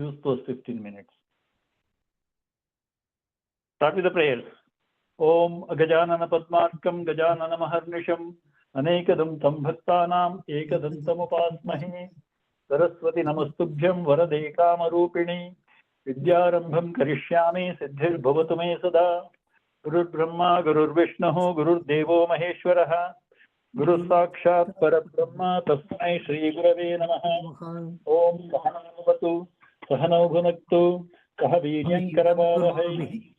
use those 15 minutes. Start with the prayers. Om Gajanana Padmarkam Gajanana Maharnisham Anekadam Tam Bhaktanam Ekadantam Upasmahi Saraswati Namastubhyam Varade Kamarupini Vidyarambham Karishyami Siddhir Bhavatu Me Sada Gurur Brahma Gurur Vishnu Gurur Devo Maheshwaraha Guru Sakshat Parabrahma Tasmai Shri Gurave Namaha Om Sahanavatu Sahanau Bhunaktu Sahaviryam Karavavahai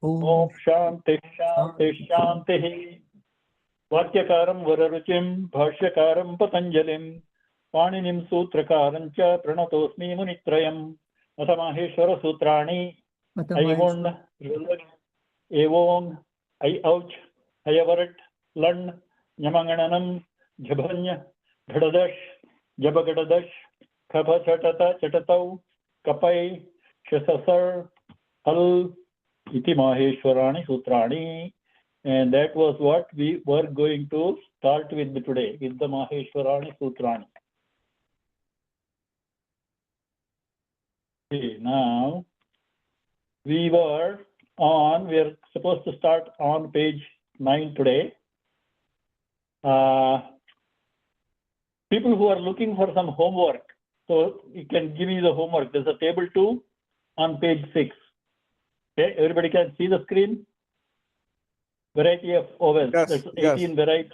Om Shanti Shanti Shanti. Vakyakaram Vararuchim Bhashyakaram Patanjalim Paninim Sutrakaram Cha Pranatosmi Munitrayam Atamaheshwara Sutrani Ayavon Evon I Ouch Ayavarat Lund Nyamangananam Jabhanya Ghadadash Jabagadash Kapha Chatata Chatatau Kapai Shasasar Hal Iti Maheshwarani Sutrani. And that was what we were going to start with today, with the Maheshwarani Sutrani. Okay, now we are supposed to start on page 9 today. People who are looking for some homework, so you can give me the homework. There's a table 2 on page 6. Okay, everybody can see the screen? Variety of vowels. Yes, That's 18 varieties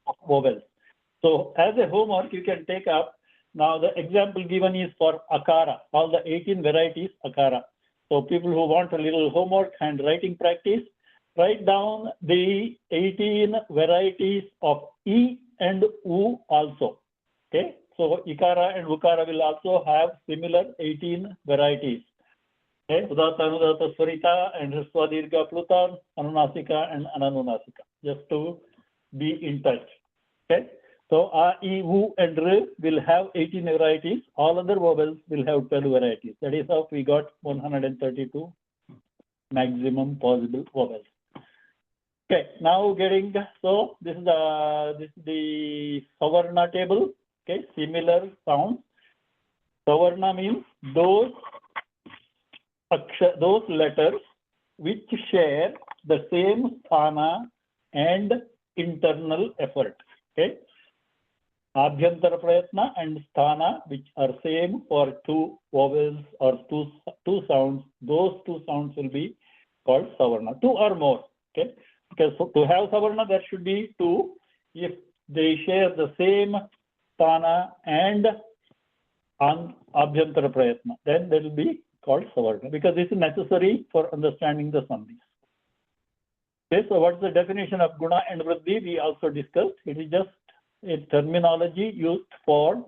of vowels. So as a homework, you can take up. Now the example given is for akara. All the 18 varieties akara. So people who want a little homework and writing practice, write down the 18 varieties of E and U also. Okay. So ikara and ukara will also have similar 18 varieties. Okay, Udatta, Anudatta, Swarita, and Hriswa, Dirgha, Plutar, Anunasika, and Ananunasika, just to be in touch. Okay, so A, I, U, and R will have 18 varieties. All other vowels will have 12 varieties. That is how we got 132 maximum possible vowels. Okay, now so this is the Savarna table. Okay, similar sounds. Savarna means those letters which share the same sthana and internal effort. Okay. Abhyantara prayatna and sthana, which are same for two vowels or two sounds. Those two sounds will be called savarna. Two or more. Okay. Because to have savarna, there should be two. If they share the same sthana and abhyantara prayatna, then there will be called savarna, because this is necessary for understanding the sandhis. Okay, so what's the definition of guna and vriddhi? We also discussed. It is just a terminology used for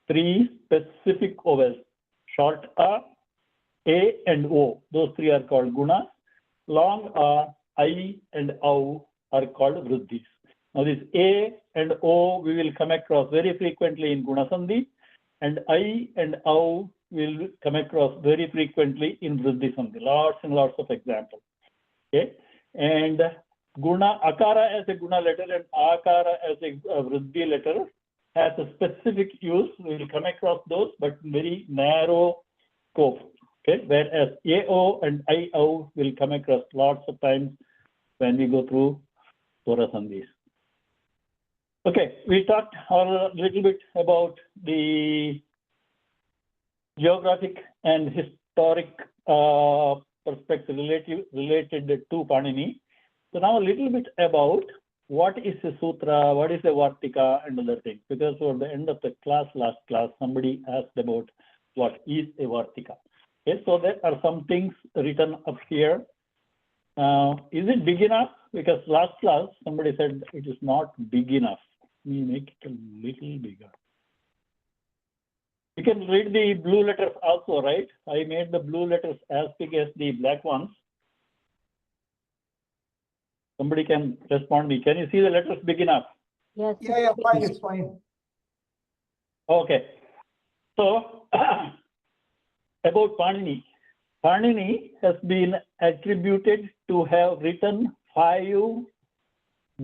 three specific vowels. Short A and O. Those three are called guna. Long A, I, and Au are called vriddhis. Now this A and O we will come across very frequently in guna sandhi, and I and Au will come across very frequently in vriddhi sandhi. Lots and lots of examples. Okay, and guna akara as a guna letter and akara as a vriddhi letter has a specific use. We will come across those, but very narrow scope. Okay, whereas AO and IO will come across lots of times when we go through Swara sandhis. Okay, we talked a little bit about the geographic and historic perspective related to Panini. So now a little bit about what is a sutra, what is a vartika, and other things. Because at the end of the last class, somebody asked about what is a vartika. Okay, so there are some things written up here. Is it big enough? Because last class somebody said it is not big enough. We make it a little bigger. You can read the blue letters also, right? I made the blue letters as big as the black ones. Somebody can respond me. Can you see the letters big enough? Yes. Yeah, fine, it's fine. Okay. So, about Panini. Panini has been attributed to have written 5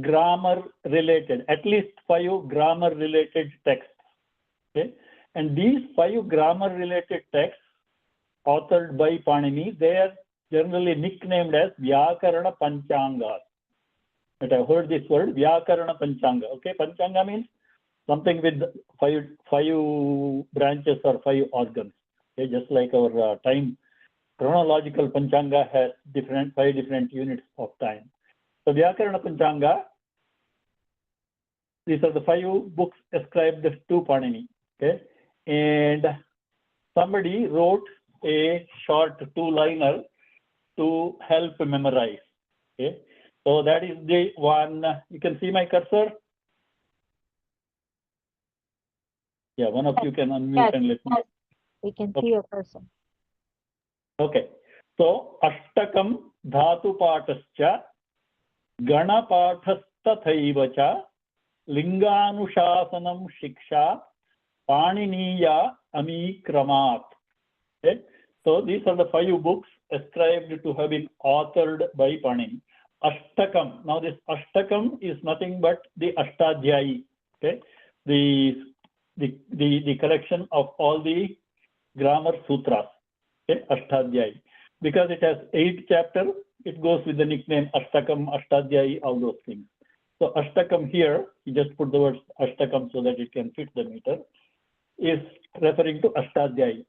grammar related, at least 5 grammar related texts. Okay, and these 5 grammar-related texts authored by Panini, they are generally nicknamed as Vyakarana Panchangas. But I've heard this word, Vyakarana Panchanga. Okay, Panchanga means something with five branches or 5 organs. Okay, just like our time chronological Panchanga has 5 different units of time. So Vyakarana Panchanga, these are the 5 books ascribed to Panini. Okay, and somebody wrote a short 2-liner to help memorize. Okay, so that is the one. You can see my cursor. Yeah, one of you can unmute and let me. Yes, we can see your cursor. Okay, so Ashtakam Dhatu Patascha Gana Patastathaiva cha Linganushasanam Shiksha Paniniya Amikramat. Okay, so these are the 5 books ascribed to have been authored by Panini. Ashtakam. Now this Ashtakam is nothing but the Ashtadhyayi. Okay, the collection of all the grammar sutras. Okay, Ashtadhyayi. Because it has 8 chapters, it goes with the nickname Ashtakam, Ashtadhyayi, all those things. So Ashtakam here, you just put the word Ashtakam so that it can fit the meter, is referring to Ashtadhyayi.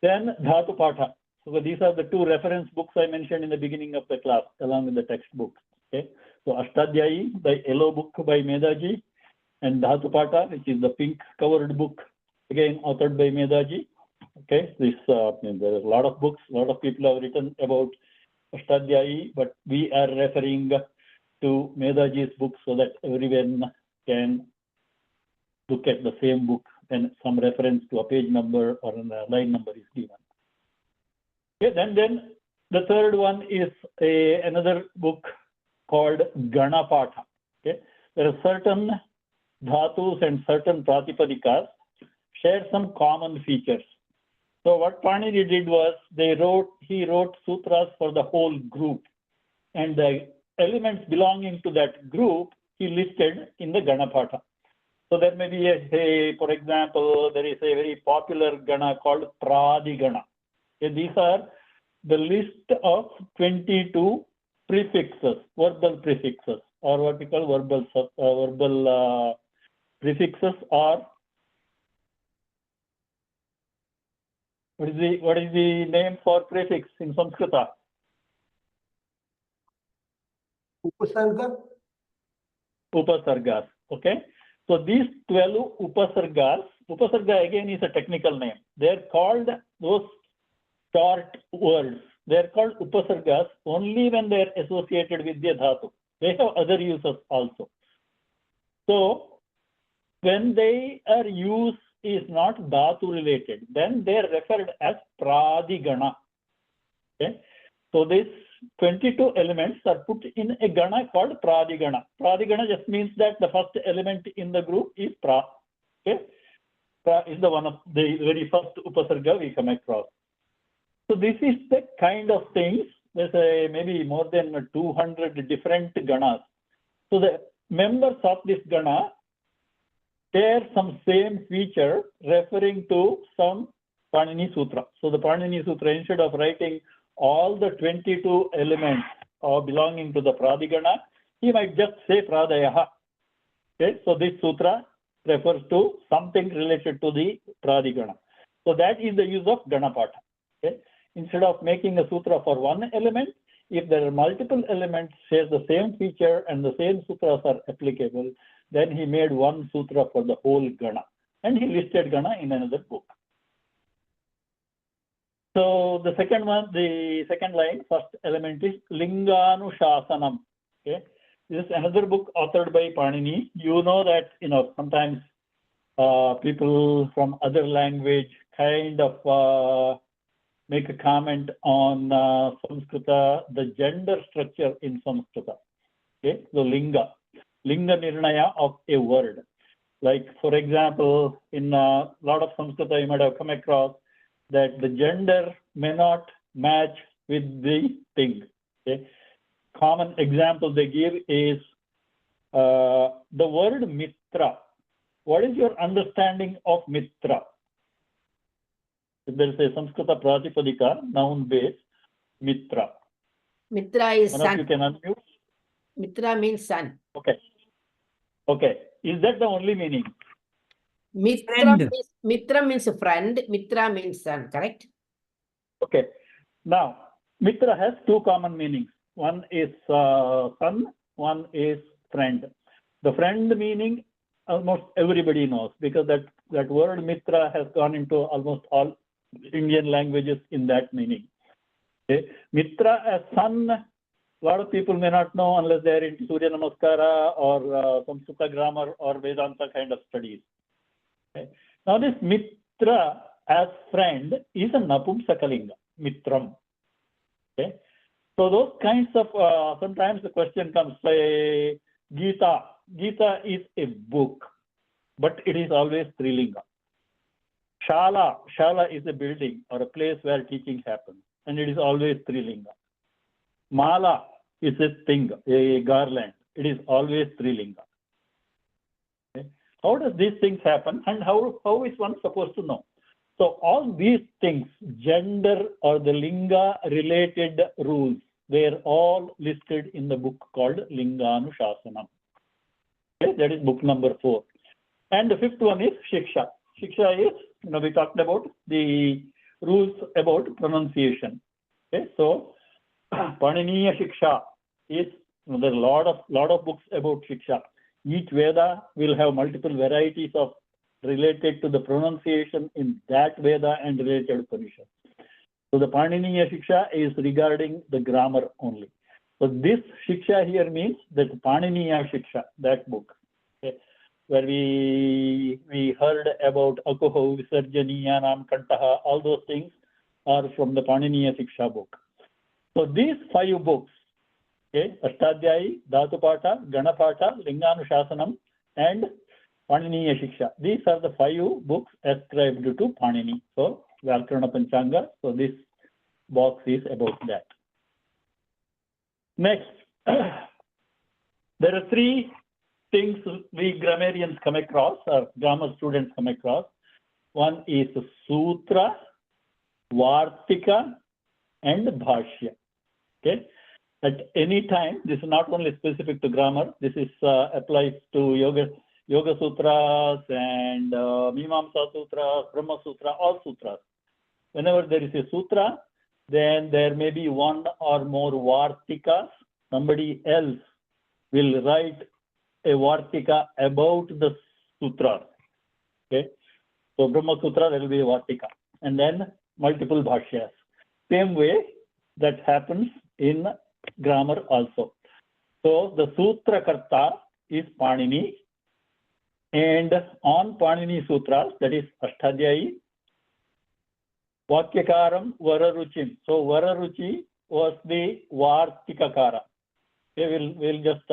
Then Dhatu Patha. So these are the 2 reference books I mentioned in the beginning of the class, along with the textbook. Okay, so Ashtadhyayi, the yellow book by Medaji, and Dhatu Patha, which is the pink covered book, again authored by Medaji. Okay, there is a lot of books, a lot of people have written about Ashtadhyayi, but we are referring to Medaji's book so that everyone can look at the same book and some reference to a page number or a line number is given. Okay, then the third one is another book called Ganapatha. Okay, there are certain dhatus and certain pratipadikas share some common features. So what Panini did was he wrote sutras for the whole group, and the elements belonging to that group he listed in the Ganapatha. So there may be for example, there is a very popular Gana called Pradigana. Okay, these are the list of 22 prefixes, verbal prefixes, or what we call verbal prefixes, or what is the name for prefix in Sanskrita? Upasarga. Upasargas. Okay. So these 12 upasarga again is a technical name. They're called those short words. They're called upasargas only when they're associated with the dhatu. They have other uses also. So when they are used is not dhatu related, then they're referred as pradigana. Okay. So these 22 elements are put in a gana called pradigana. Pradigana just means that the first element in the group is pra. Okay. Pra is the one of the very first upasarga we come across. So this is the kind of things. There's maybe more than 200 different ganas. So the members of this gana share some same feature referring to some Panini Sutra. So the Panini Sutra, instead of writing all the 22 elements belonging to the Pradigana, he might just say Pradayaha. Okay, so this sutra refers to something related to the Pradigana. So that is the use of Ganapatha. Okay, instead of making a sutra for one element, if there are multiple elements share the same feature and the same sutras are applicable, then he made one sutra for the whole Gana, and he listed Gana in another book. So the second one, the second line, first element is Linganushasanam. Okay, this is another book authored by Panini. You know that sometimes people from other language kind of make a comment on Samskrita, the gender structure in Samskrita. Okay, so Linga Nirnaya of a word. Like for example, in a lot of Samskrita you might have come across that the gender may not match with the thing. Okay? Common example they give is the word Mitra. what is your understanding of Mitra? If there is a Samskrita Pratipadika, noun base, Mitra. Mitra is One of you son. can unmute. Mitra means son. Okay. Okay. Is that the only meaning? Friend. Mitra means friend. Mitra means son. Correct? Okay. Now, Mitra has two common meanings. One is son, one is friend. The friend meaning almost everybody knows because that word Mitra has gone into almost all Indian languages in that meaning. Okay. Mitra as son, a lot of people may not know unless they are into Surya Namaskara or some Sutta grammar or Vedanta kind of studies. Okay. Now this Mitra as friend is a Napumsakalinga, Mitram. Okay. So those kinds of, sometimes the question comes, say, Gita. Gita is a book, but it is always Strilinga. Shala is a building or a place where teaching happens, and it is always Strilinga. Mala is a thing, a garland. It is always Strilinga. Okay. How does these things happen, and how is one supposed to know? So all these things, gender or the linga related rules, they are all listed in the book called Linganushasana. Okay, that is book number 4. And the 5th one is Shiksha. Shiksha is, we talked about the rules about pronunciation. Okay, so Paniniya Shiksha is, there are a lot of books about Shiksha. Each Veda will have multiple varieties of related to the pronunciation in that Veda and related Upanishads. So the Paniniya Shiksha is regarding the grammar only. So this Shiksha here means that Paniniya Shiksha, that book, okay, where we heard about Akuho, Visarjaniyanam, Kantaha, all those things are from the Paniniya Shiksha book. So these 5 books, okay, Ashtadhyayi, Dhatupata, Ganapata, Linganushasana, and Paniniya Shiksha. These are the 5 books ascribed to Panini. So Vyakarana Panchanga. So this box is about that. Next, there are 3 things we grammarians come across, or grammar students come across. One is Sutra, Vartika, and Bhashya. Okay. At any time, this is not only specific to grammar. This is applies to Yoga Sutras and Mimamsa Sutras, Brahma Sutra, all sutras. Whenever there is a sutra, then there may be one or more Vartikas. Somebody else will write a Vartika about the sutra. Okay. So Brahma Sutra, there will be a Vartika. And then multiple Bhashyas. Same way that happens in grammar also. So the Sutra Karta is Panini. And on Panini Sutras, that is Ashtadhyayi, Vakyakaram, Vararuchim. So Vararuchi was the Vartikakara. Okay, we'll just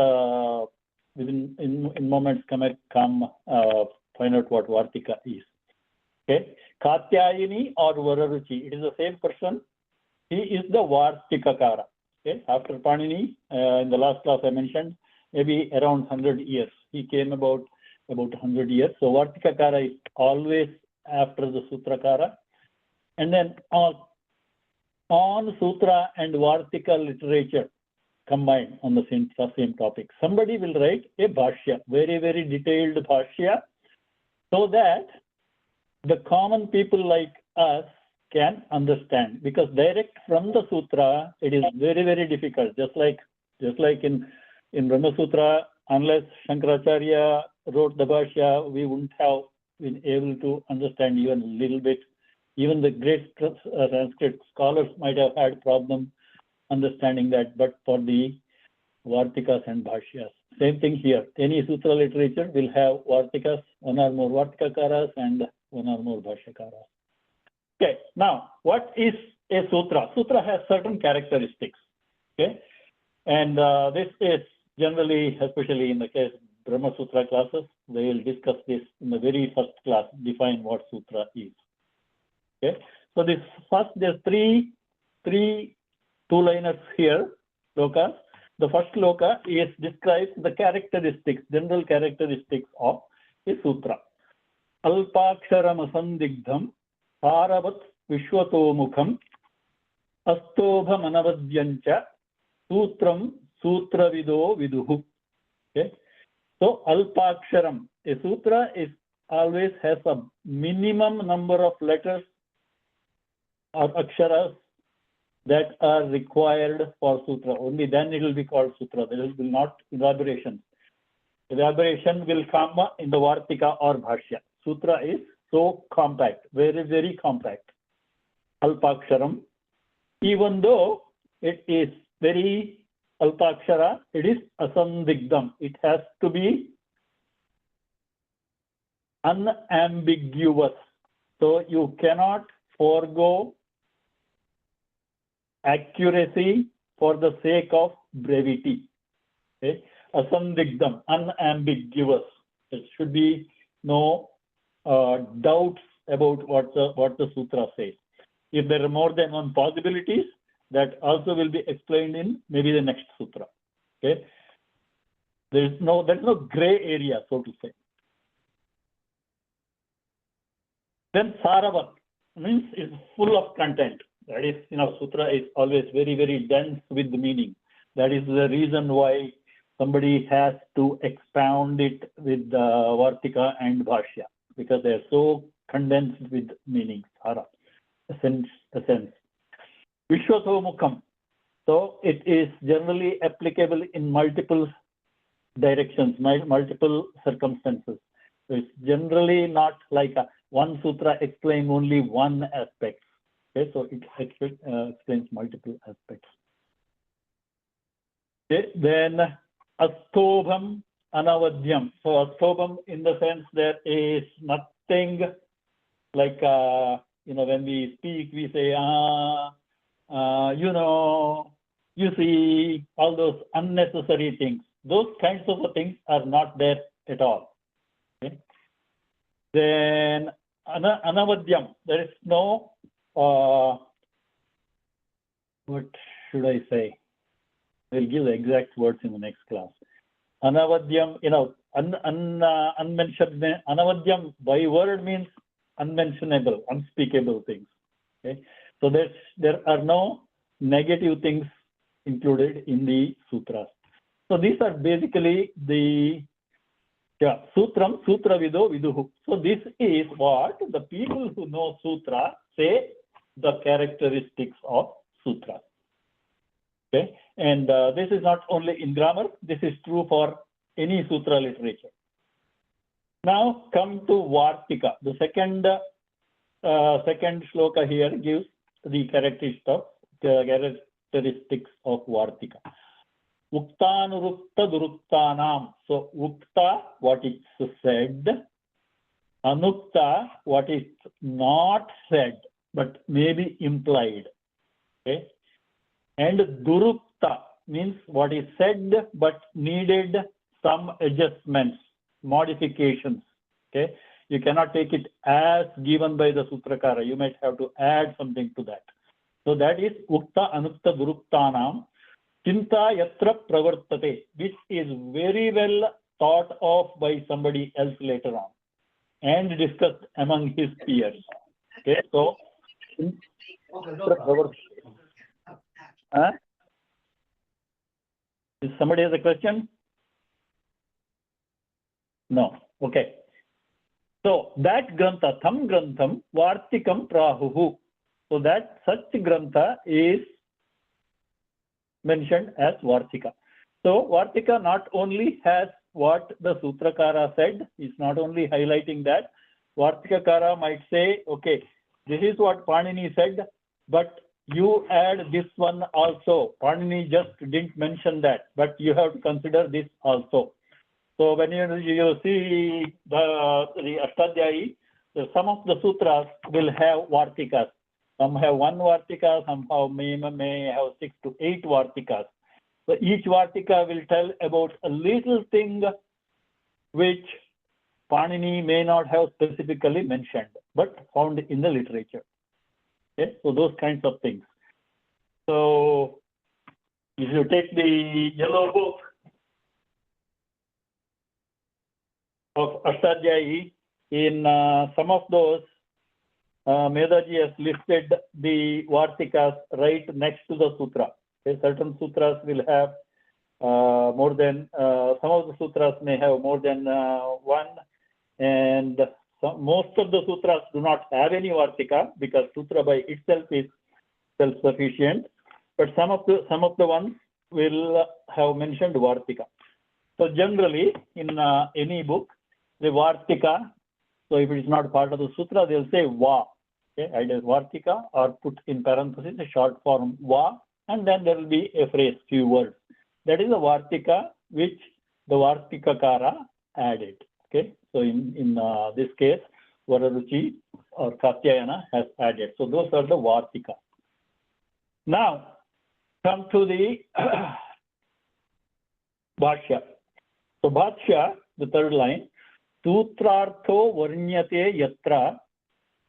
in moments come find out what Vartika is. Okay, Katyayini or Vararuchi, it is the same person. He is the Vartikakara. Okay, after Panini, in the last class I mentioned, maybe around 100 years. He came about 100 years. So Vartikakara is always after the Sutrakara. And then on Sutra and Vartika literature combined on the same topic. Somebody will write a Bhashya, very, very detailed Bhashya, so that the common people like us can understand. Because direct from the Sutra, it is very, very difficult. Just like in Brahma Sutra, unless Shankaracharya wrote the Bhashya, we wouldn't have been able to understand even a little bit. Even the great Sanskrit scholars might have had problem understanding that, but for the Vartikas and Bhashyas. Same thing here. Any Sutra literature will have Vartikas, one or more Vartikakaras and one or more Bhashyakaras. Okay, now what is a Sutra? Sutra has certain characteristics. Okay, and this is generally, especially in the case of Brahma Sutra classes, they will discuss this in the very first class, define what Sutra is. Okay, so this first, there's three two-liners here, lokas. The first loka describes the characteristics, general characteristics of is Sutra. Alpaksharam asandigdham Saravat Vishwatomukham Astobham anavadyancha Sutram Sutravido Viduhu. Okay. So Alpaksharam, a sutra is always has a minimum number of letters or aksharas that are required for sutra. Only then it will be called sutra. There will be not elaboration. Elaboration will come in the Vartika or Bhashya. Sutra is so compact, very, very compact. Alpaksharam, even though it is very Alpakshara, it is asandigdham. It has to be unambiguous. So you cannot forego accuracy for the sake of brevity. Okay? Asandigdham, unambiguous. There should be no doubts about what the sutra says. If there are more than one possibilities, that also will be explained in maybe the next sutra. Okay, there's no gray area, so to say. Then Saravat means it's full of content. That is, sutra is always very, very dense with the meaning. That is the reason why somebody has to expound it with Vartika and Bhashya, because they are so condensed with meaning. Sara, essence. Vishwatomukham. So it is generally applicable in multiple directions, multiple circumstances. So it's generally not like one sutra explains only one aspect. Okay, so it explains multiple aspects. Okay, then Astobham Anavadyam. So Astobham in the sense there is nothing like, when we speak, we say, you see, all those unnecessary things. Those kinds of things are not there at all. Okay? Then Anavadyam, there is no, what should I say? We'll give the exact words in the next class. Anavadyam, unmentioned. Anavadyam by word means unmentionable, unspeakable things. Okay? So there are no negative things included in the sutras. So these are basically the Sutram, Sutravido, Viduhu. So this is what the people who know Sutra say the characteristics of Sutra. Okay, and this is not only in grammar, this is true for any Sutra literature. Now come to Vartika. The second shloka here gives the characteristics of Vartika. Uktanurukta duruktanam. So ukta, what is said. Anukta, what is not said, but maybe implied. Okay. And durukta means what is said, but needed some adjustments, modifications. Okay. You cannot take it as given by the Sutrakara. You might have to add something to that. So that is Ukta Anukta Duruktanam Chinta Yatra Pravartate, which is very well thought of by somebody else later on and discussed among his peers. Okay, so If somebody has a question? No. Okay. So that grantha, tham grantham, vartikam prahuhu. So that such grantha is mentioned as Vartika. So Vartika not only has what the Sutrakara said, is not only highlighting that. Vartikakara might say, okay, this is what Panini said, but you add this one also. Panini just didn't mention that, but you have to consider this also. So when you see the Ashtadhyayi, some of the sutras will have Vartikas. Some have one Vartika, some may have 6 to 8 Vartikas. So each Vartika will tell about a little thing which Panini may not have specifically mentioned, but found in the literature. Okay, so those kinds of things. So if you take the yellow book, of Ashtadhyayi. In some of those, Medaji has listed the Vartikas right next to the sutra. Okay, certain sutras will have more than, some of the sutras may have more than one, and most of the sutras do not have any Vartika because sutra by itself is self-sufficient, but some of the ones will have mentioned Vartika. So generally, in any book, the Vartika, so if it is not part of the sutra, they'll say Va. Okay, either Vartika or put in parentheses a short form Va, and then there will be a phrase, few words. That is a Vartika which the Vartikakara added. Okay, so in this case, Vararuchi or Katyayana has added. So those are the Vartika. Now, come to the Bhashya. So Bhashya, the third line, Sutrartho varnyate yatra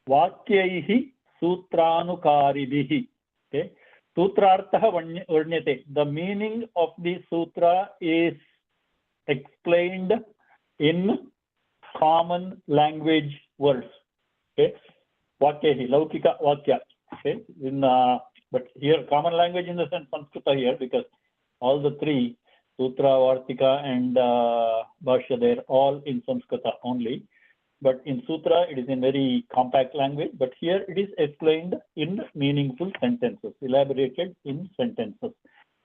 vakyaihi sutranukaribihi. Okay, Sutrartha varnyate. The meaning of the sutra is explained in common language words. Okay, Vakyahi, Laukika Vakya. Okay, but here common language in the sense Sanskrita here, because all the three, Sutra, Vartika and Bhashya, they're all in Sanskrita only. But in Sutra, it is in very compact language, but here it is explained in meaningful sentences, elaborated in sentences.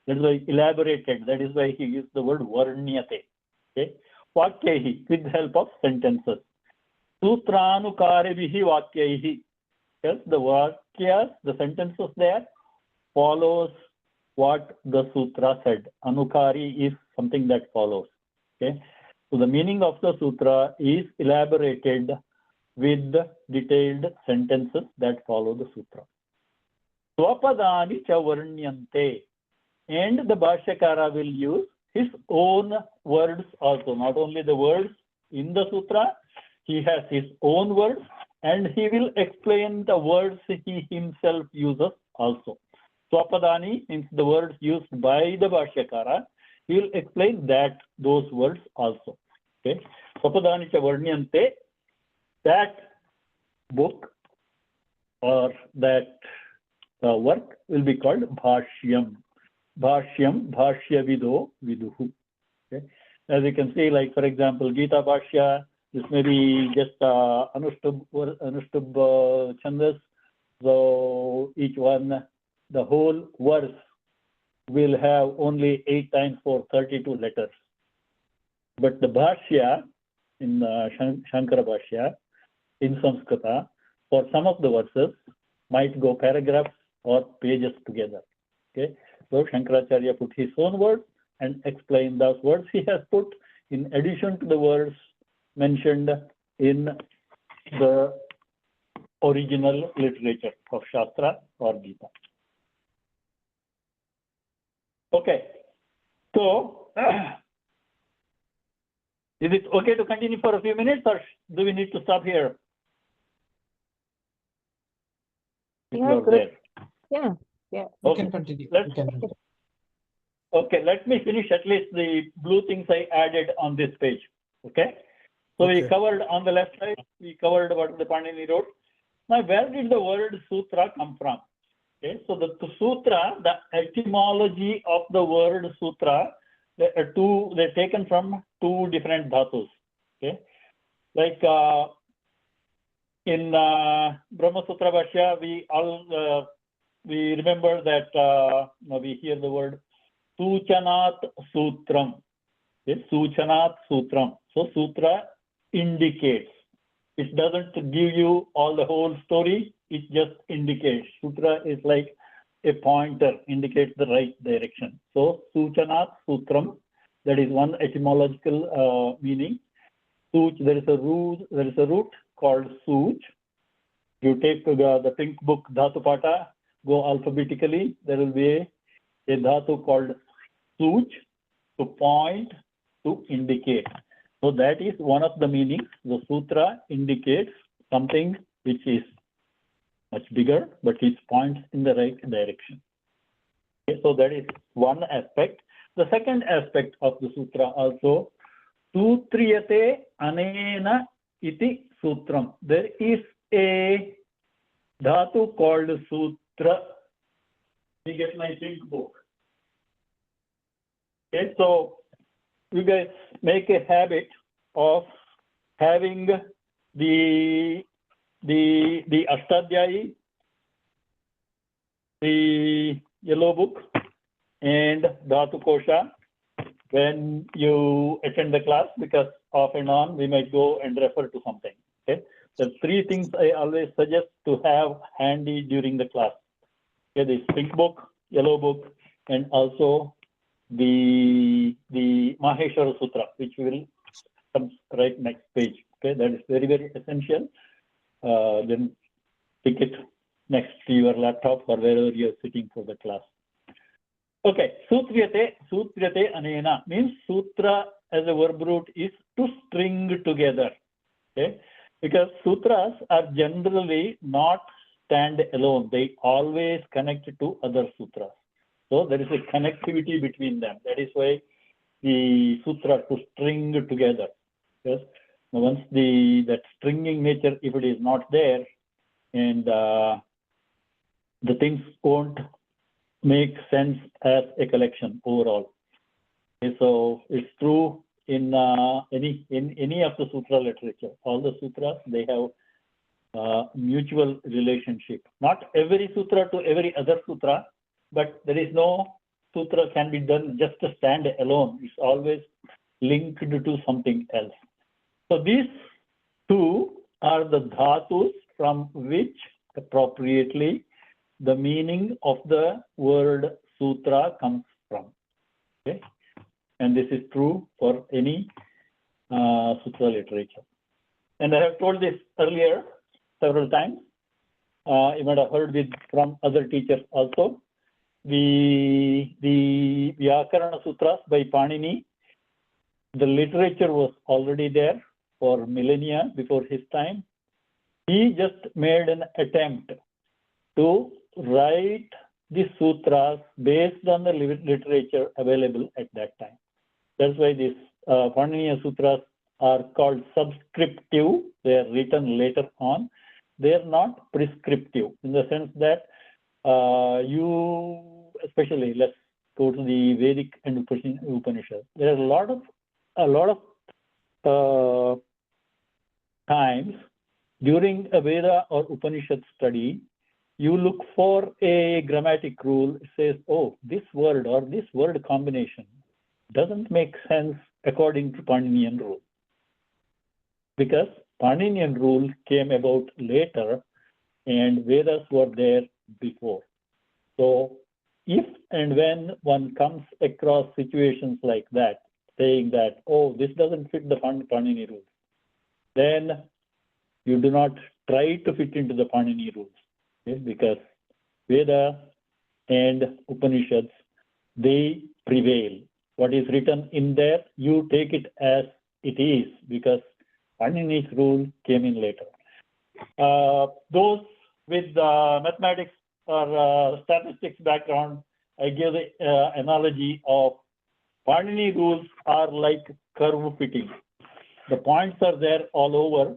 That is why elaborated, that is why he used the word varnyate. Okay, Vakyahi, with the help of sentences. Sutranukaribihi Vakyahi. Yes, the Vakyas, the sentences there follows what the sutra said. Anukari is something that follows. Okay, so the meaning of the sutra is elaborated with detailed sentences that follow the sutra. Swapadani cha varnyante, and the Bhashyakara will use his own words also, not only the words in the sutra, he has his own words and he will explain the words he himself uses also. Swapadani means the words used by the Bhashyakara. He will explain those words also. Okay. Swapadani cha varnyante, that book or that work will be called Bhashyam. Bhashyam, Bhashyavido Viduhu. Okay. As you can see, like for example, Gita Bhashya, this may be just Anushtub Chandas. So each one, the whole verse will have only 8 times for 32 letters. But the Bhashya in Shankara Bhashya in Sanskrita, for some of the verses, might go paragraphs or pages together. Okay, so Shankaracharya put his own words and explained those words he has put in addition to the words mentioned in the original literature of Shastra or Gita. Okay, so is it okay to continue for a few minutes or do we need to stop here? Yeah, good. Yeah, yeah. We Okay. can continue. Let's- We can continue. Okay, let me finish at least the blue things I added on this page. Okay, so we Okay. covered on the left side, we covered what the Panini wrote. Now, where did the word sutra come from? Okay, so the sutra, the etymology of the word sutra, they're taken from 2 different dhatus. Okay, like in Brahma Sutra Bhashya, we remember that we hear the word Suchanat Sutram. Okay, Suchanat Sutram. So sutra indicates. It doesn't give you all the whole story. It just indicates. Sutra is like a pointer, indicates the right direction. So Suchanat Sutram, that is one etymological meaning. Such, there is a root called Such. You take the pink book Dhatu Pata, go alphabetically. There will be a dhatu called Such, to point, to indicate. So that is one of the meanings. The sutra indicates something which is much bigger, but it points in the right direction. Okay, so that is one aspect. The second aspect of the sutra also Sutriyate anena iti sutram. There is a dhatu called sutra. Let me get my pink book. Okay, so you guys make a habit of having the Ashtadhyayi, the yellow book, and Dhatu Kosha when you attend the class, because off and on we might go and refer to something. Okay, the three things I always suggest to have handy during the class. Okay, this pink book, yellow book, and also the Maheshwara Sutra, which will come right next page. Okay, that is very, very essential. Then pick it next to your laptop or wherever you are sitting for the class. Okay, sutriyate anena means sutra as a verb root is to string together. Okay, because sutras are generally not stand alone. They always connect to other sutras. So there is a connectivity between them. That is why the sutra to string together. Yes. Once that stringing nature, if it is not there, and the things won't make sense as a collection overall. Okay, so it's true in any of the sutra literature. All the sutras, they have mutual relationship. Not every sutra to every other sutra, but there is no sutra can be done just to stand alone. It's always linked to something else. So these two are the dhatus from which appropriately the meaning of the word sutra comes from. Okay, and this is true for any sutra literature. And I have told this earlier several times. You might have heard it from other teachers also. The Vyakarana Sutras by Panini, the literature was already there for millennia before his time. He just made an attempt to write the sutras based on the literature available at that time. That's why these Paniniya Sutras are called subscriptive. They are written later on. They are not prescriptive in the sense that especially let's go to the Vedic and Upanishad. There are a lot of times during a Veda or Upanishad study, you look for a grammatic rule. It says, oh, this word or this word combination doesn't make sense according to Paninian rule. Because Paninian rule came about later and Vedas were there before. So if and when one comes across situations like that, saying that, oh, this doesn't fit the Panini rules, then you do not try to fit into the Panini rules. Okay? Because Veda and Upanishads, they prevail. What is written in there, you take it as it is, because Panini's rule came in later. Those with mathematics or statistics background, I give the analogy of Panini rules are like curve fitting. The points are there all over.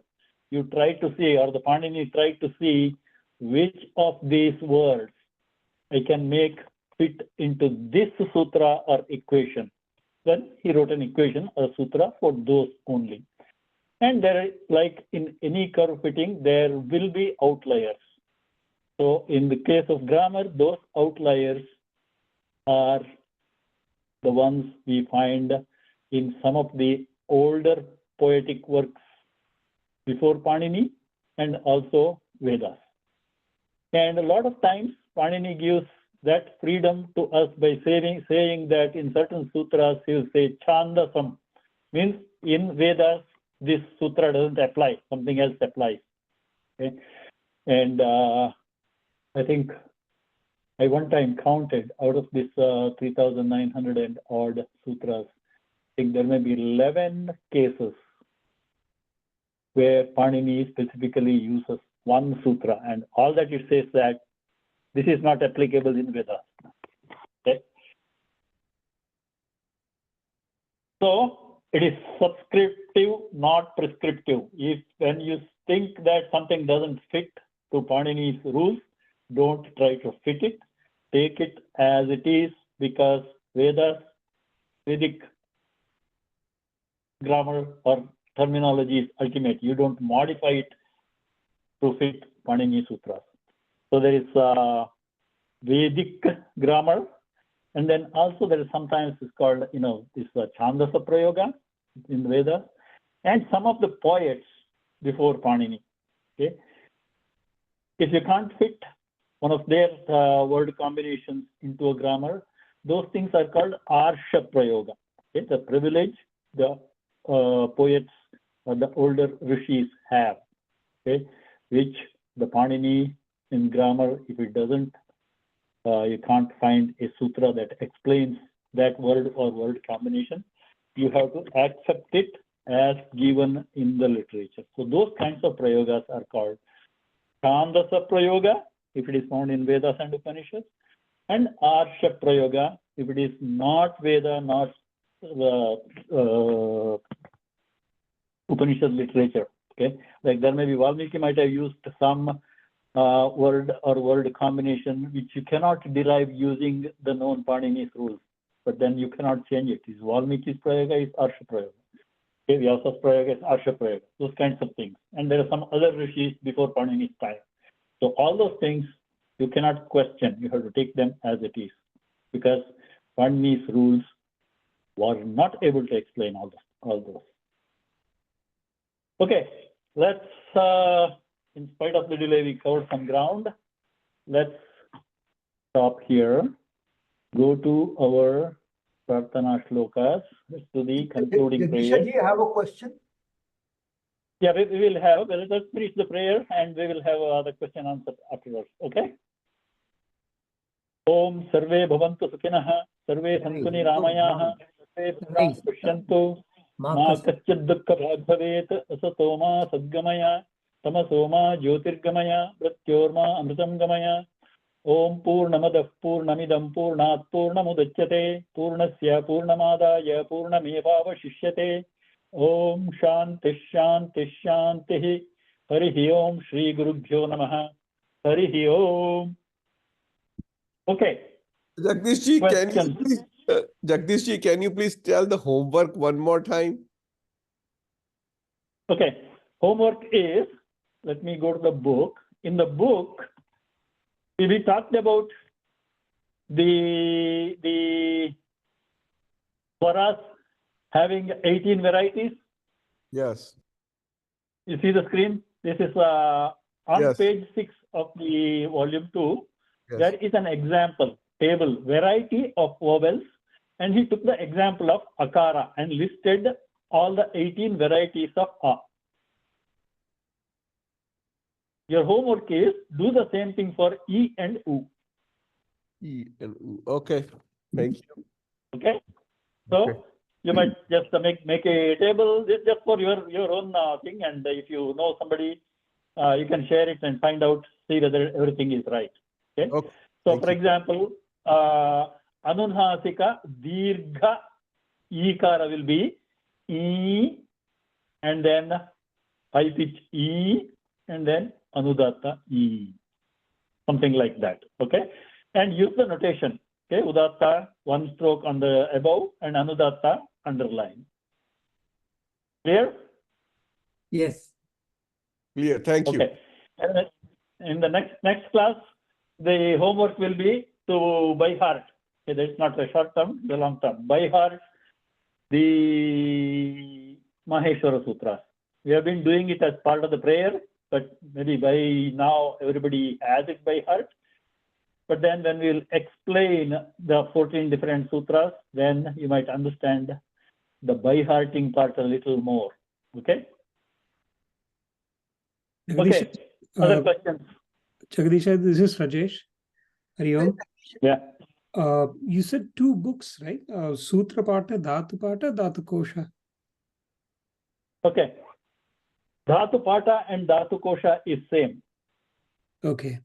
You try to see, or the Panini try to see which of these words I can make fit into this sutra or equation. Then he wrote an equation or sutra for those only. And there, like in any curve fitting, there will be outliers. So in the case of grammar, those outliers are the ones we find in some of the older poetic works before Panini and also Vedas. And a lot of times Panini gives that freedom to us by saying that in certain sutras he will say Chandasam, means in Vedas this sutra doesn't apply, something else applies. Okay? And I think I one time counted out of this 3,900 and odd sutras, I think there may be 11 cases where Panini specifically uses one sutra, and all that it says that this is not applicable in Vedas. Okay? So it is subscriptive, not prescriptive. If when you think that something doesn't fit to Panini's rules, don't try to fit it. Take it as it is, because Vedic grammar or terminology is ultimate. You don't modify it to fit Panini Sutras. So there is Vedic grammar, and then also there is sometimes it's called, this Chandasa Prayoga in Vedas, and some of the poets before Panini. Okay, if you can't fit one of their word combinations into a grammar, those things are called Arsha Prayoga. Okay, the privilege the poets or the older rishis have, okay, which the Panini in grammar, if it doesn't, you can't find a sutra that explains that word or word combination. You have to accept it as given in the literature. So those kinds of prayogas are called Chandasa Prayoga, if it is found in Vedas and Upanishads, and Arsha Prayoga, if it is not Veda, not Upanishad literature. Okay, like there may be Valmiki might have used some word or word combination which you cannot derive using the known Panini's rules, but then you cannot change it. Is Valmiki's Prayoga is Arsha Prayoga. Okay, Vyasa's Prayoga is Arsha Prayoga. Those kinds of things. And there are some other rishis before Panini's time. So all those things you cannot question. You have to take them as it is, because Panini's rules were not able to explain all those. Okay, let's, in spite of the delay, we covered some ground. Let's stop here. Go to our Prarthana Shlokas. Let's do the concluding prayer. Jagdisha ji, I have a question. Yeah, we will have, let's finish the prayer and we will have the question answered afterwards. Okay? Om Sarve Bhavantu Sukhinah, Sarve Santu Niramayaha, Sarve Bhavantu Pushyantu, Ma Kaschid Dukkha Bhag Bhavet, Asatoma Sadgamaya, Tamasoma Jyotirgamaya, Pratyorma Amritam Gamaya, Om Purnamadav Purnamidam Purnat Purnamudachyate, Purnasya Purnamadaya Purnamevavashishyate, Om Shanti Shanti Shanti, Harihi Om Shri Gurubhyo Namaha, Harihi Om. Okay. Jagdish ji, Questions? Jagdish ji, can you please tell the homework one more time? Okay. Homework is, let me go to the book. In the book, we talked about the swaras having 18 varieties. Yes. You see the screen? This is on Yes. page 6 of the volume 2. Yes. There is an example table, variety of vowels, and he took the example of akara and listed all the 18 varieties of a. Your homework is do the same thing for e and u. E and U. Okay. Thank you. Okay, so Okay. you might just make a table. This just for your own thing, and if you know somebody, you can share it and find out, see whether everything is right. Okay. Okay. So, Thank for you. example, Anunhasika Dirgha Ikara will be E, and then high pitch E, and then Anudatta E. Something like that. Okay. And use the notation. Okay. Udatta, one stroke on the above, and Anudatta underline. Clear? Yes. Clear. Thank you. Okay. And then in the next class, the homework will be to by heart. Okay, that's not the short term, the long term. By heart, the Maheshwara Sutras. We have been doing it as part of the prayer, but maybe by now everybody has it by heart. But then when we will explain the 14 different sutras, then you might understand the by-hearting part a little more. Okay? Okay. Other questions? Jagdisha, this is Rajesh. Hari Om. Yeah. You said 2 books, right? Sutra Pata, Dhatu Pata, Dhatu Kosha. Okay. Dhatu Pata and Dhatu Kosha is same. Okay.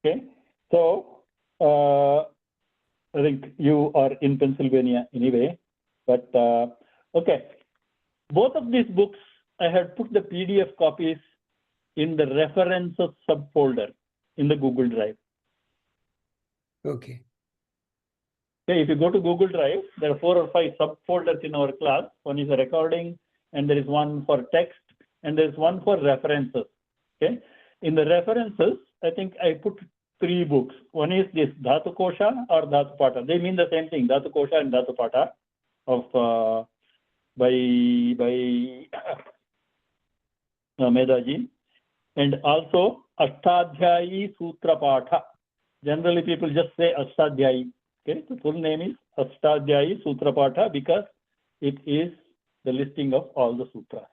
Okay. So, I think you are in Pennsylvania anyway, but Okay. Both of these books, I had put the PDF copies in the references subfolder in the Google Drive. Okay. Okay, if you go to Google Drive, there are 4 or 5 subfolders in our class. One is a recording, and there is one for text, and there is one for references. Okay. In the references, I think I put 3 books. One is this Dhatu Kosha or Dhatu Pata. They mean the same thing, Dhatu Kosha and Dhatu Pata of by Medaji, and also Ashtadhyayi Sutra Patha. Generally, people just say Ashtadhyayi. Okay, the full name is Ashtadhyayi Sutra Patha because it is the listing of all the sutras.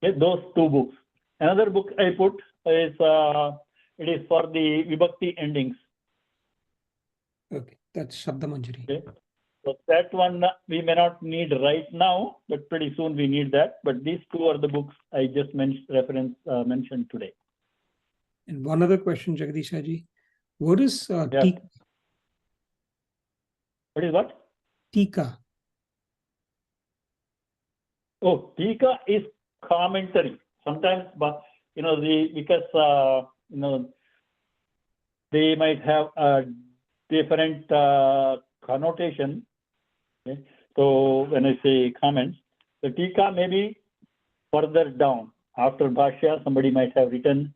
Okay, those 2 books. Another book I put is it is for the Vibhakti endings. Okay. That's Shabdamanjari. Okay. So that one we may not need right now, but pretty soon we need that. But these 2 are the books I just mentioned today. And one other question, Jagdishaji. What is Yeah. Tika? What is what? Tika. Oh, Tika is commentary. Sometimes, but because they might have a different connotation. Okay? So when I say comments, the Tika may be further down. After Bhashya, somebody might have written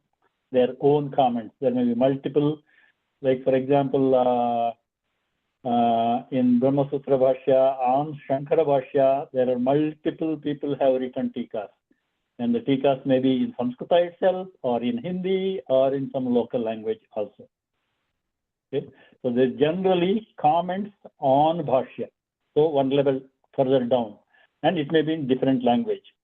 their own comments. There may be multiple, like for example, in Brahma Sutra Bhashya, on Shankara Bhashya, there are multiple people have written Tikas. And the Tikas may be in Sanskrit itself, or in Hindi, or in some local language also. Okay? So there's generally comments on Bhashya. So one level further down. And it may be in different language.